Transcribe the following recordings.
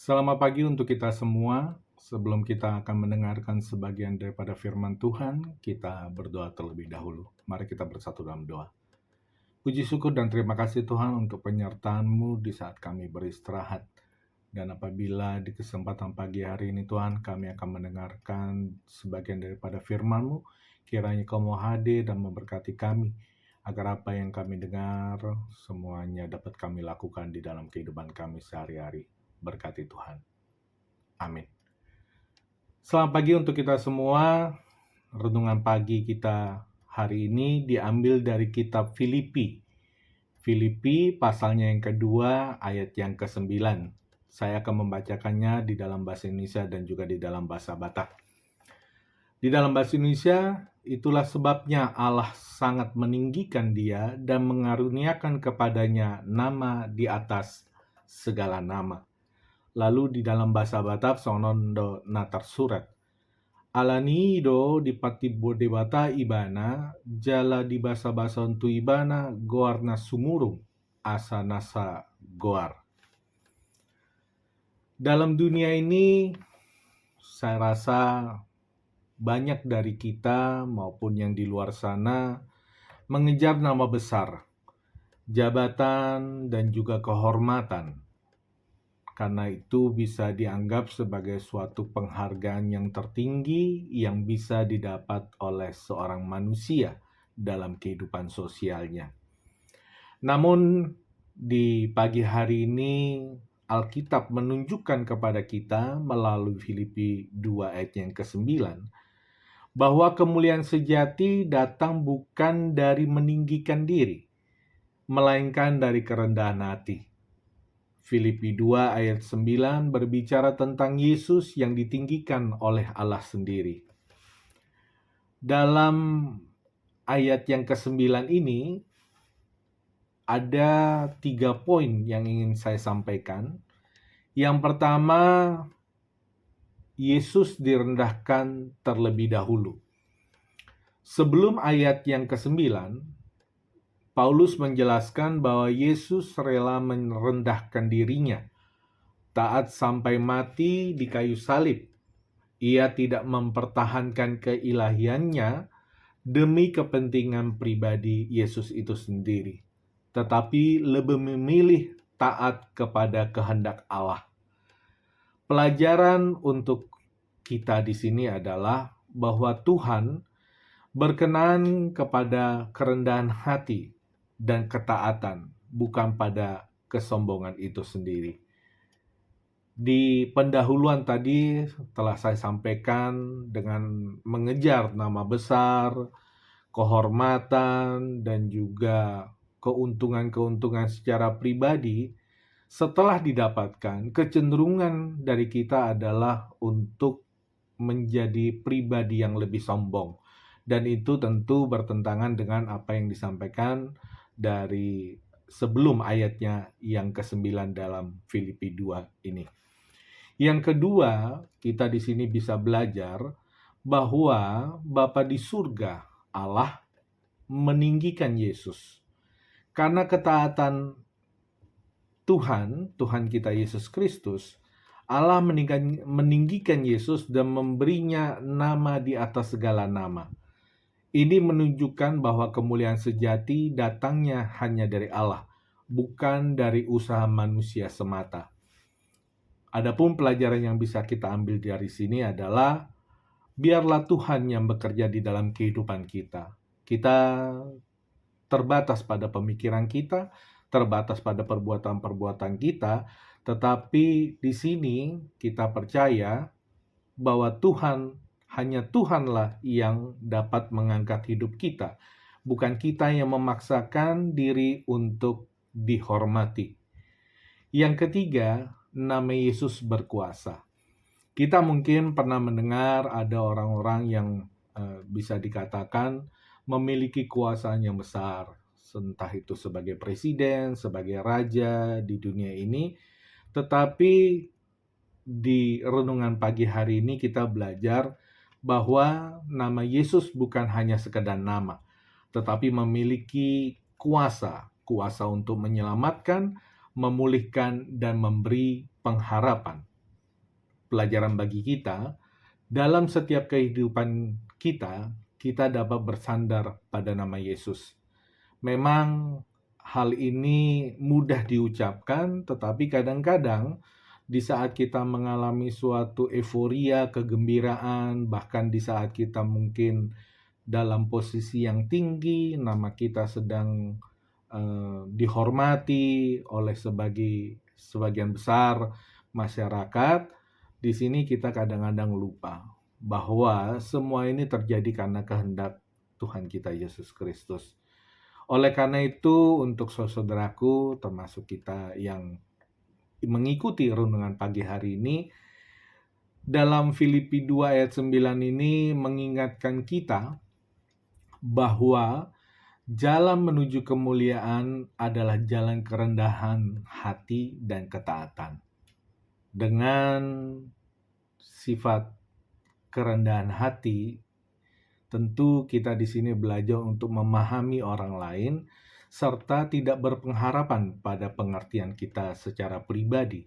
Selamat pagi untuk kita semua. Sebelum kita akan mendengarkan sebagian daripada firman Tuhan, kita berdoa terlebih dahulu. Mari kita bersatu dalam doa. Puji syukur dan terima kasih Tuhan untuk penyertaan-Mu di saat kami beristirahat. Dan apabila di kesempatan pagi hari ini Tuhan, kami akan mendengarkan sebagian daripada firman-Mu, kiranya Kau mau hadir dan memberkati kami, agar apa yang kami dengar semuanya dapat kami lakukan di dalam kehidupan kami sehari-hari. Berkati Tuhan. Amin. Selamat pagi untuk kita semua. Renungan pagi kita hari ini diambil dari kitab Filipi. Filipi pasalnya yang kedua ayat yang ke-9. Saya akan membacakannya di dalam bahasa Indonesia dan juga di dalam bahasa Batak. Di dalam bahasa Indonesia, itulah sebabnya Allah sangat meninggikan dia dan mengaruniakan kepadanya nama di atas segala nama. Lalu di dalam bahasa Batak, sonondo natar surat. Alanido di patibo debata ibana, jala di bahasa untuk ibana, goarna sumurung, asa nasa goar. Dalam dunia ini, saya rasa banyak dari kita maupun yang di luar sana mengejar nama besar, jabatan, dan juga kehormatan. Karena itu bisa dianggap sebagai suatu penghargaan yang tertinggi yang bisa didapat oleh seorang manusia dalam kehidupan sosialnya. Namun di pagi hari ini Alkitab menunjukkan kepada kita melalui Filipi 2 ayat yang ke-9 bahwa kemuliaan sejati datang bukan dari meninggikan diri, melainkan dari kerendahan hati. Filipi 2 ayat 9 berbicara tentang Yesus yang ditinggikan oleh Allah sendiri. Dalam ayat yang ke-9 ini, ada 3 poin yang ingin saya sampaikan. Yang pertama, Yesus direndahkan terlebih dahulu. Sebelum ayat yang ke-9, Paulus menjelaskan bahwa Yesus rela merendahkan dirinya, taat sampai mati di kayu salib. Ia tidak mempertahankan keilahiannya demi kepentingan pribadi Yesus itu sendiri, tetapi lebih memilih taat kepada kehendak Allah. Pelajaran untuk kita di sini adalah bahwa Tuhan berkenan kepada kerendahan hati dan ketaatan, bukan pada kesombongan itu sendiri. Di pendahuluan tadi telah saya sampaikan dengan mengejar nama besar, kehormatan, dan juga keuntungan-keuntungan secara pribadi. Setelah didapatkan, kecenderungan dari kita adalah untuk menjadi pribadi yang lebih sombong. Dan itu tentu bertentangan dengan apa yang disampaikan dari sebelum ayatnya yang ke-9 dalam Filipi 2 ini. Yang kedua, kita di sini bisa belajar bahwa Bapa di surga, Allah, meninggikan Yesus. Karena ketaatan Tuhan kita Yesus Kristus, Allah meninggikan Yesus dan memberinya nama di atas segala nama. Ini menunjukkan bahwa kemuliaan sejati datangnya hanya dari Allah, bukan dari usaha manusia semata. Adapun pelajaran yang bisa kita ambil dari sini adalah, biarlah Tuhan yang bekerja di dalam kehidupan kita. Kita terbatas pada pemikiran kita, terbatas pada perbuatan-perbuatan kita, tetapi di sini kita percaya bahwa hanya Tuhanlah yang dapat mengangkat hidup kita, bukan kita yang memaksakan diri untuk dihormati. Yang ketiga, nama Yesus berkuasa. Kita mungkin pernah mendengar ada orang-orang yang bisa dikatakan memiliki kuasaan yang besar, entah itu sebagai presiden, sebagai raja di dunia ini, tetapi di renungan pagi hari ini kita belajar bahwa nama Yesus bukan hanya sekedar nama, tetapi memiliki kuasa untuk menyelamatkan, memulihkan, dan memberi pengharapan. pelajaran bagi kita. Dalam setiap kehidupan kita, kita dapat bersandar pada nama Yesus. Memang hal ini mudah diucapkan, tetapi kadang-kadang di saat kita mengalami suatu euforia, kegembiraan, bahkan di saat kita mungkin dalam posisi yang tinggi, nama kita sedang dihormati oleh sebagian besar masyarakat, di sini kita kadang-kadang lupa bahwa semua ini terjadi karena kehendak Tuhan kita Yesus Kristus. Oleh karena itu, untuk saudaraku, termasuk kita yang mengikuti renungan pagi hari ini, dalam Filipi 2 ayat 9 ini mengingatkan kita bahwa jalan menuju kemuliaan adalah jalan kerendahan hati dan ketaatan. Dengan sifat kerendahan hati, tentu kita di sini belajar untuk memahami orang lain serta tidak berpengharapan pada pengertian kita secara pribadi.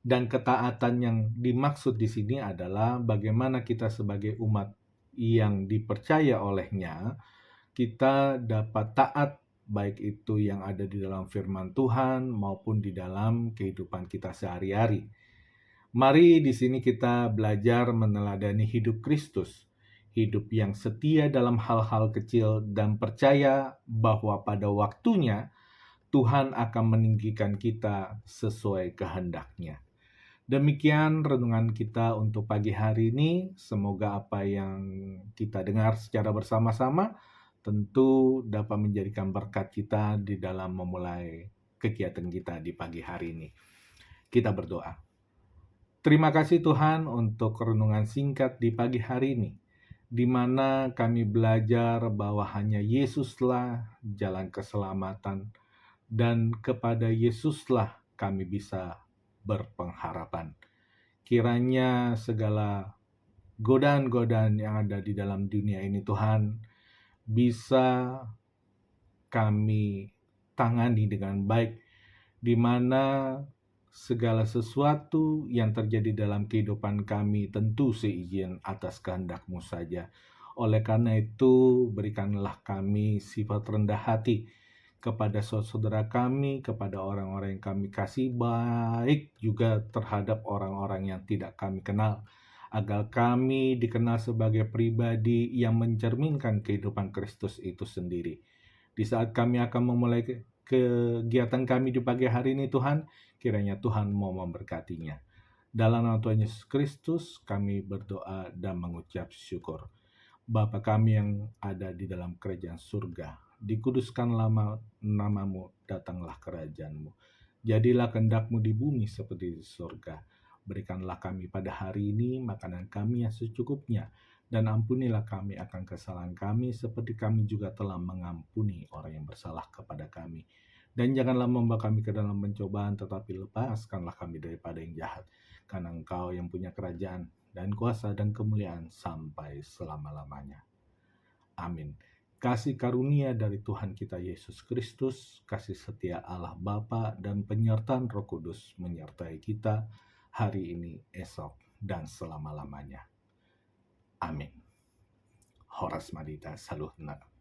Dan ketaatan yang dimaksud di sini adalah bagaimana kita sebagai umat yang dipercaya olehnya, kita dapat taat baik itu yang ada di dalam firman Tuhan maupun di dalam kehidupan kita sehari-hari. Mari di sini kita belajar meneladani hidup Kristus, hidup yang setia dalam hal-hal kecil dan percaya bahwa pada waktunya Tuhan akan meninggikan kita sesuai kehendak-Nya. Demikian renungan kita untuk pagi hari ini. Semoga apa yang kita dengar secara bersama-sama tentu dapat menjadikan berkat kita di dalam memulai kegiatan kita di pagi hari ini. Kita berdoa. Terima kasih Tuhan untuk renungan singkat di pagi hari ini, di mana kami belajar bahwa hanya Yesuslah jalan keselamatan, dan kepada Yesuslah kami bisa berpengharapan. Kiranya segala godaan-godaan yang ada di dalam dunia ini Tuhan bisa kami tangani dengan baik, di mana segala sesuatu yang terjadi dalam kehidupan kami tentu seizin atas kehendak-Mu saja. Oleh karena itu, berikanlah kami sifat rendah hati kepada saudara kami, kepada orang-orang yang kami kasih, baik juga terhadap orang-orang yang tidak kami kenal, agar kami dikenal sebagai pribadi yang mencerminkan kehidupan Kristus itu sendiri. Di saat kami akan memulai kegiatan kami di pagi hari ini Tuhan, kiranya Tuhan mau memberkatinya. Dalam nama Tuhan Yesus Kristus kami berdoa dan mengucap syukur. Bapa kami yang ada di dalam kerajaan surga, dikuduskanlah namamu, datanglah kerajaan-Mu. Jadilah kehendak-Mu di bumi seperti di surga. Berikanlah kami pada hari ini makanan kami yang secukupnya, dan ampunilah kami akan kesalahan kami seperti kami juga telah mengampuni orang yang bersalah kepada kami. Dan janganlah membawa kami ke dalam pencobaan, tetapi lepaskanlah kami daripada yang jahat. Karena Engkau yang punya kerajaan dan kuasa dan kemuliaan sampai selama-lamanya. Amin. Kasih karunia dari Tuhan kita Yesus Kristus, kasih setia Allah Bapa, dan penyertaan Roh Kudus menyertai kita hari ini, esok, dan selama-lamanya. Amin. Horas Madita Saluhna.